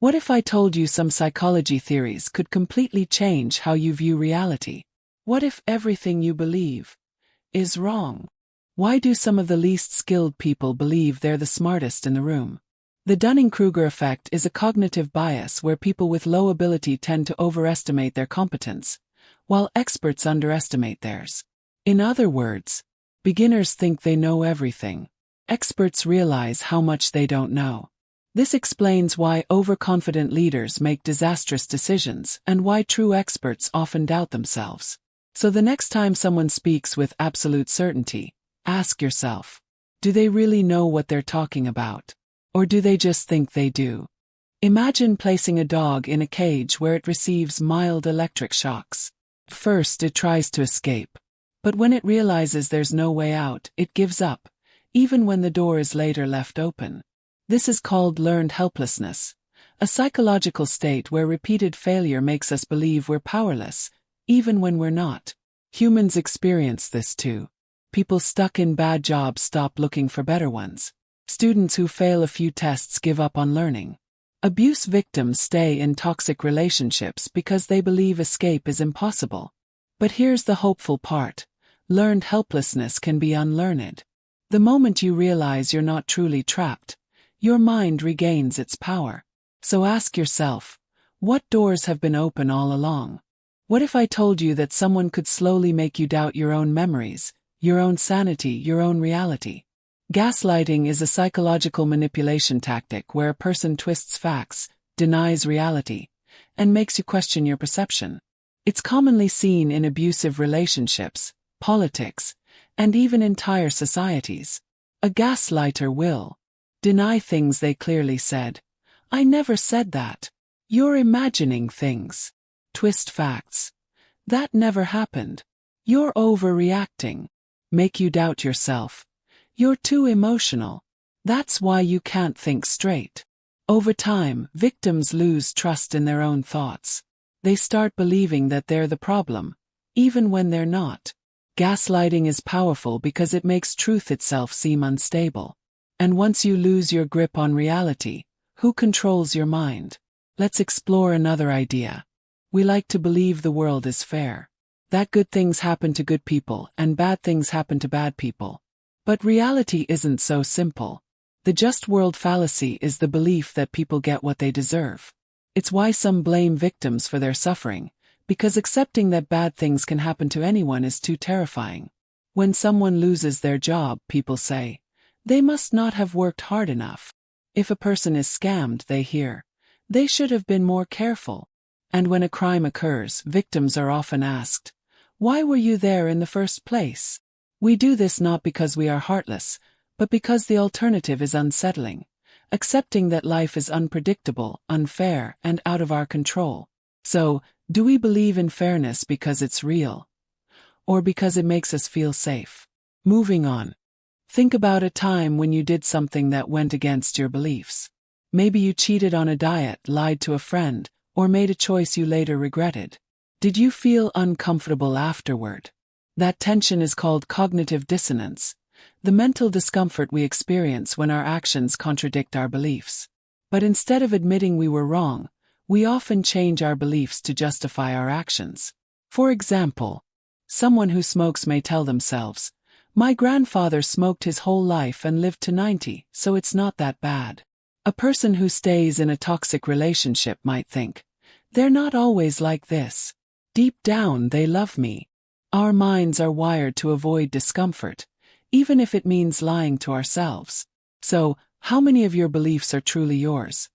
What if I told you some psychology theories could completely change how you view reality? What if everything you believe is wrong? Why do some of the least skilled people believe they're the smartest in the room? The Dunning-Kruger effect is a cognitive bias where people with low ability tend to overestimate their competence, while experts underestimate theirs. In other words, beginners think they know everything. Experts realize how much they don't know. This explains why overconfident leaders make disastrous decisions and why true experts often doubt themselves. So the next time someone speaks with absolute certainty, ask yourself, do they really know what they're talking about? Or do they just think they do? Imagine placing a dog in a cage where it receives mild electric shocks. First, it tries to escape. But when it realizes there's no way out, it gives up, even when the door is later left open. This is called learned helplessness, a psychological state where repeated failure makes us believe we're powerless, even when we're not. Humans experience this too. People stuck in bad jobs stop looking for better ones. Students who fail a few tests give up on learning. Abuse victims stay in toxic relationships because they believe escape is impossible. But here's the hopeful part. Learned helplessness can be unlearned. The moment you realize you're not truly trapped, your mind regains its power. So ask yourself, what doors have been open all along? What if I told you that someone could slowly make you doubt your own memories, your own sanity, your own reality? Gaslighting is a psychological manipulation tactic where a person twists facts, denies reality, and makes you question your perception. It's commonly seen in abusive relationships, politics, and even entire societies. A gaslighter will deny things they clearly said. I never said that. You're imagining things. Twist facts. That never happened. You're overreacting. Make you doubt yourself. You're too emotional. That's why you can't think straight. Over time, victims lose trust in their own thoughts. They start believing that they're the problem, even when they're not. Gaslighting is powerful because it makes truth itself seem unstable. And once you lose your grip on reality, who controls your mind? Let's explore another idea. We like to believe the world is fair. That good things happen to good people and bad things happen to bad people. But reality isn't so simple. The just world fallacy is the belief that people get what they deserve. It's why some blame victims for their suffering, because accepting that bad things can happen to anyone is too terrifying. When someone loses their job, people say, they must not have worked hard enough. If a person is scammed, they hear, they should have been more careful. And when a crime occurs, victims are often asked, why were you there in the first place? We do this not because we are heartless, but because the alternative is unsettling, accepting that life is unpredictable, unfair, and out of our control. So, do we believe in fairness because it's real? Or because it makes us feel safe? Moving on. Think about a time when you did something that went against your beliefs. Maybe you cheated on a diet, lied to a friend, or made a choice you later regretted. Did you feel uncomfortable afterward? That tension is called cognitive dissonance, the mental discomfort we experience when our actions contradict our beliefs. But instead of admitting we were wrong, we often change our beliefs to justify our actions. For example, someone who smokes may tell themselves, my grandfather smoked his whole life and lived to 90, so it's not that bad. A person who stays in a toxic relationship might think, they're not always like this. Deep down, they love me. Our minds are wired to avoid discomfort, even if it means lying to ourselves. So, how many of your beliefs are truly yours?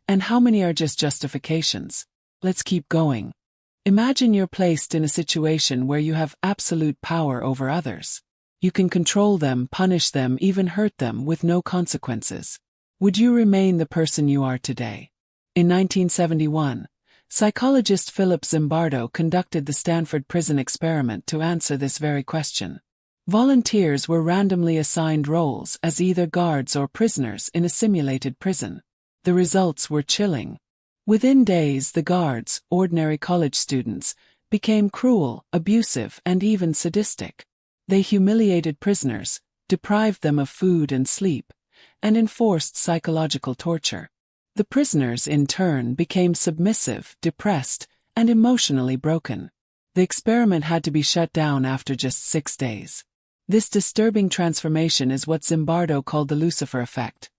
And how many are just justifications? Let's keep going. Imagine you're placed in a situation where you have absolute power over others. You can control them, punish them, even hurt them with no consequences. Would you remain the person you are today? In 1971, psychologist Philip Zimbardo conducted the Stanford prison experiment to answer this very question. Volunteers were randomly assigned roles as either guards or prisoners in a simulated prison. The results were chilling. Within days, the guards, ordinary college students, became cruel, abusive, and even sadistic. They humiliated prisoners, deprived them of food and sleep, and enforced psychological torture. The prisoners, in turn, became submissive, depressed, and emotionally broken. The experiment had to be shut down after just 6 days. This disturbing transformation is what Zimbardo called the Lucifer effect.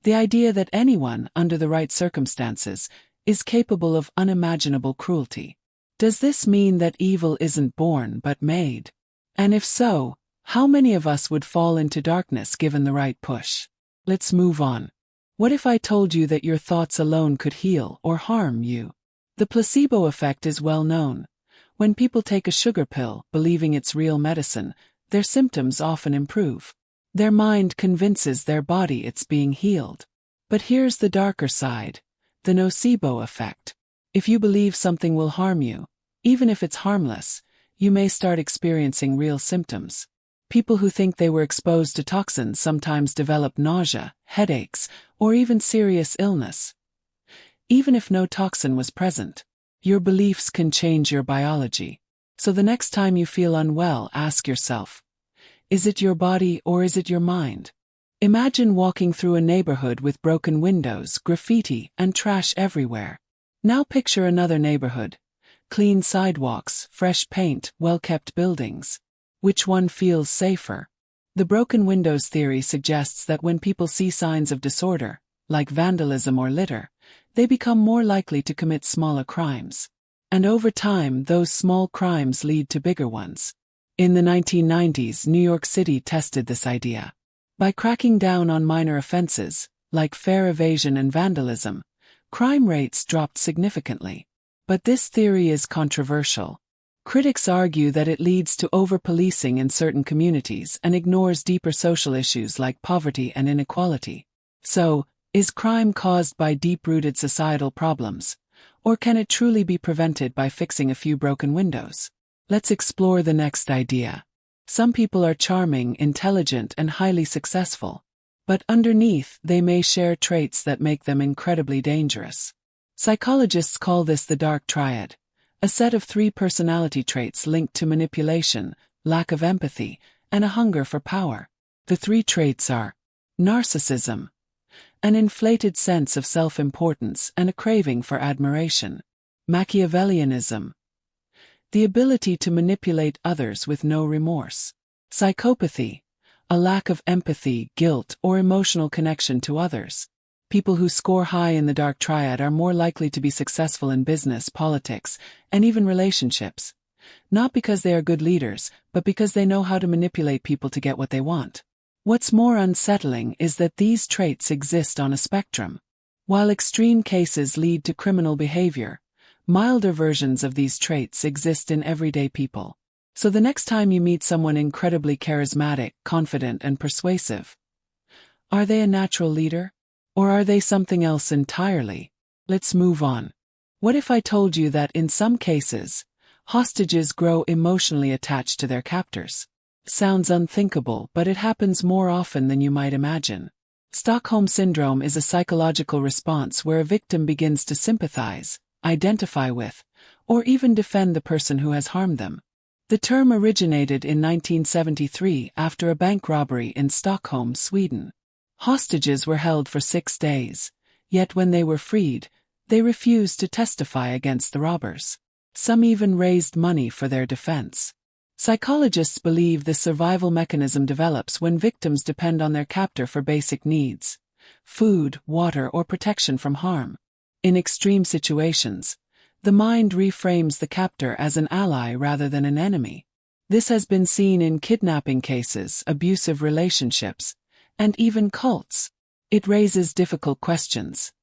The idea that anyone, under the right circumstances, is capable of unimaginable cruelty. Does this mean that evil isn't born but made? And if so, how many of us would fall into darkness given the right push? Let's move on. What if I told you that your thoughts alone could heal or harm you? The placebo effect is well known. When people take a sugar pill, believing it's real medicine, their symptoms often improve. Their mind convinces their body it's being healed. But here's the darker side, the nocebo effect. If you believe something will harm you, even if it's harmless, you may start experiencing real symptoms. People who think they were exposed to toxins sometimes develop nausea, headaches, or even serious illness. Even if no toxin was present, your beliefs can change your biology. So the next time you feel unwell, ask yourself, is it your body or is it your mind? Imagine walking through a neighborhood with broken windows, graffiti, and trash everywhere. Now picture another neighborhood. Clean sidewalks, fresh paint, well-kept buildings. Which one feels safer? The broken windows theory suggests that when people see signs of disorder, like vandalism or litter, they become more likely to commit smaller crimes. And over time, those small crimes lead to bigger ones. In the 1990s, New York City tested this idea. By cracking down on minor offenses, like fare evasion and vandalism, crime rates dropped significantly. But this theory is controversial. Critics argue that it leads to over-policing in certain communities and ignores deeper social issues like poverty and inequality. So, is crime caused by deep-rooted societal problems? Or can it truly be prevented by fixing a few broken windows? Let's explore the next idea. Some people are charming, intelligent, and highly successful. But underneath, they may share traits that make them incredibly dangerous. Psychologists call this the dark triad, a set of 3 personality traits linked to manipulation, lack of empathy, and a hunger for power. The 3 traits are narcissism, an inflated sense of self-importance and a craving for admiration; Machiavellianism, the ability to manipulate others with no remorse; psychopathy, a lack of empathy, guilt, or emotional connection to others. People who score high in the dark triad are more likely to be successful in business, politics, and even relationships. Not because they are good leaders, but because they know how to manipulate people to get what they want. What's more unsettling is that these traits exist on a spectrum. While extreme cases lead to criminal behavior, milder versions of these traits exist in everyday people. So the next time you meet someone incredibly charismatic, confident, and persuasive, are they a natural leader? Or are they something else entirely? Let's move on. What if I told you that in some cases, hostages grow emotionally attached to their captors? Sounds unthinkable, but it happens more often than you might imagine. Stockholm Syndrome is a psychological response where a victim begins to sympathize, identify with, or even defend the person who has harmed them. The term originated in 1973 after a bank robbery in Stockholm, Sweden. Hostages were held for 6 days, yet when they were freed, they refused to testify against the robbers. Some even raised money for their defense. Psychologists believe this survival mechanism develops when victims depend on their captor for basic needs: food, water, or protection from harm. In extreme situations, the mind reframes the captor as an ally rather than an enemy. This has been seen in kidnapping cases, abusive relationships, and even cults. It raises difficult questions.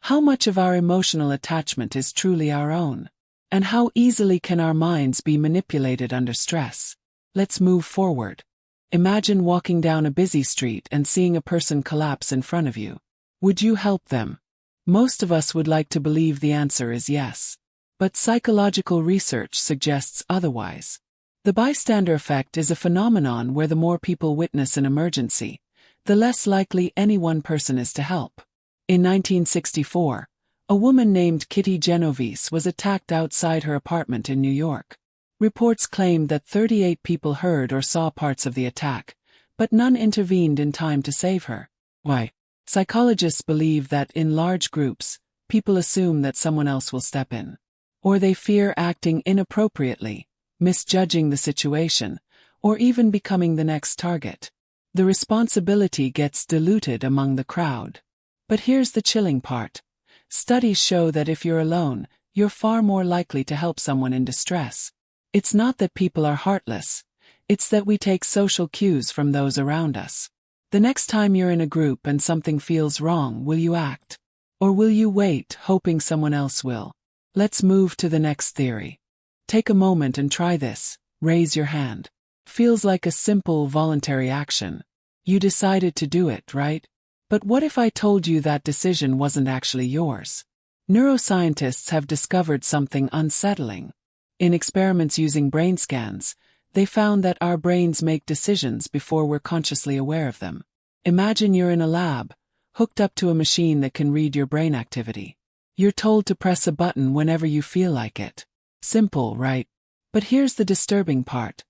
How much of our emotional attachment is truly our own? And how easily can our minds be manipulated under stress? Let's move forward. Imagine walking down a busy street and seeing a person collapse in front of you. Would you help them? Most of us would like to believe the answer is yes. But psychological research suggests otherwise. The bystander effect is a phenomenon where the more people witness an emergency, the less likely any one person is to help. In 1964, a woman named Kitty Genovese was attacked outside her apartment in New York. Reports claimed that 38 people heard or saw parts of the attack, but none intervened in time to save her. Why? Psychologists believe that in large groups, people assume that someone else will step in. Or they fear acting inappropriately, misjudging the situation, or even becoming the next target. The responsibility gets diluted among the crowd. But here's the chilling part. Studies show that if you're alone, you're far more likely to help someone in distress. It's not that people are heartless, it's that we take social cues from those around us. The next time you're in a group and something feels wrong, will you act? Or will you wait, hoping someone else will? Let's move to the next theory. Take a moment and try this. Raise your hand. Feels like a simple, voluntary action. You decided to do it, right? But what if I told you that decision wasn't actually yours? Neuroscientists have discovered something unsettling. In experiments using brain scans, they found that our brains make decisions before we're consciously aware of them. Imagine you're in a lab, hooked up to a machine that can read your brain activity. You're told to press a button whenever you feel like it. Simple, right? But here's the disturbing part.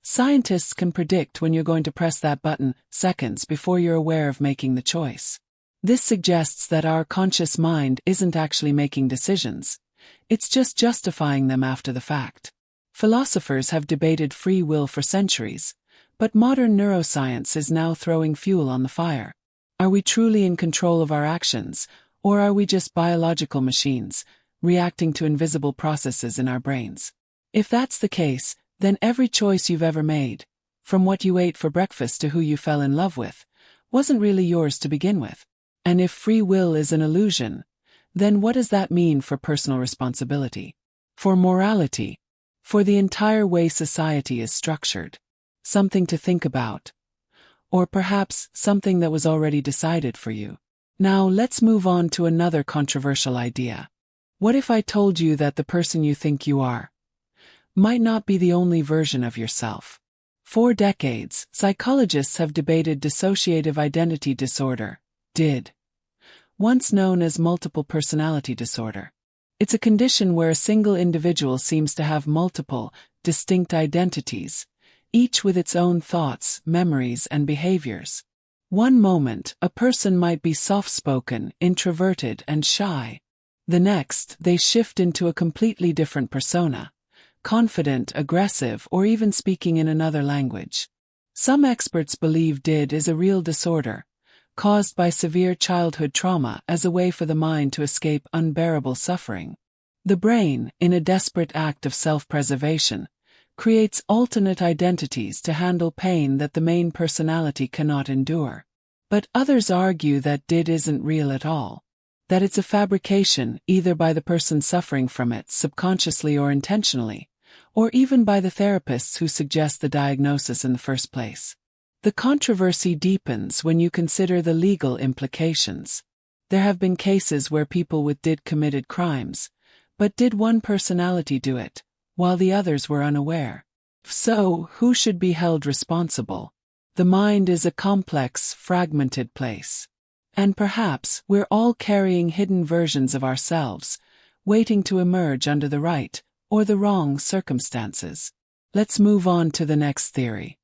Scientists can predict when you're going to press that button seconds before you're aware of making the choice. This suggests that our conscious mind isn't actually making decisions. It's just justifying them after the fact. Philosophers have debated free will for centuries, but modern neuroscience is now throwing fuel on the fire. Are we truly in control of our actions, or are we just biological machines, reacting to invisible processes in our brains? If that's the case, then every choice you've ever made, from what you ate for breakfast to who you fell in love with, wasn't really yours to begin with. And if free will is an illusion, then what does that mean for personal responsibility? For morality? For the entire way society is structured? Something to think about. Or perhaps something that was already decided for you. Now let's move on to another controversial idea. What if I told you that the person you think you are might not be the only version of yourself? For decades, psychologists have debated dissociative identity disorder, DID, once known as multiple personality disorder. It's a condition where a single individual seems to have multiple, distinct identities, each with its own thoughts, memories, and behaviors. One moment, a person might be soft-spoken, introverted, and shy. The next, they shift into a completely different persona, confident, aggressive, or even speaking in another language. Some experts believe DID is a real disorder, caused by severe childhood trauma as a way for the mind to escape unbearable suffering. The brain, in a desperate act of self-preservation, creates alternate identities to handle pain that the main personality cannot endure. But others argue that DID isn't real at all, that it's a fabrication either by the person suffering from it subconsciously or intentionally, or even by the therapists who suggest the diagnosis in the first place. The controversy deepens when you consider the legal implications. There have been cases where people with DID committed crimes, but did one personality do it, while the others were unaware? So, who should be held responsible? The mind is a complex, fragmented place. And perhaps we're all carrying hidden versions of ourselves, waiting to emerge under the right or the wrong circumstances. Let's move on to the next theory.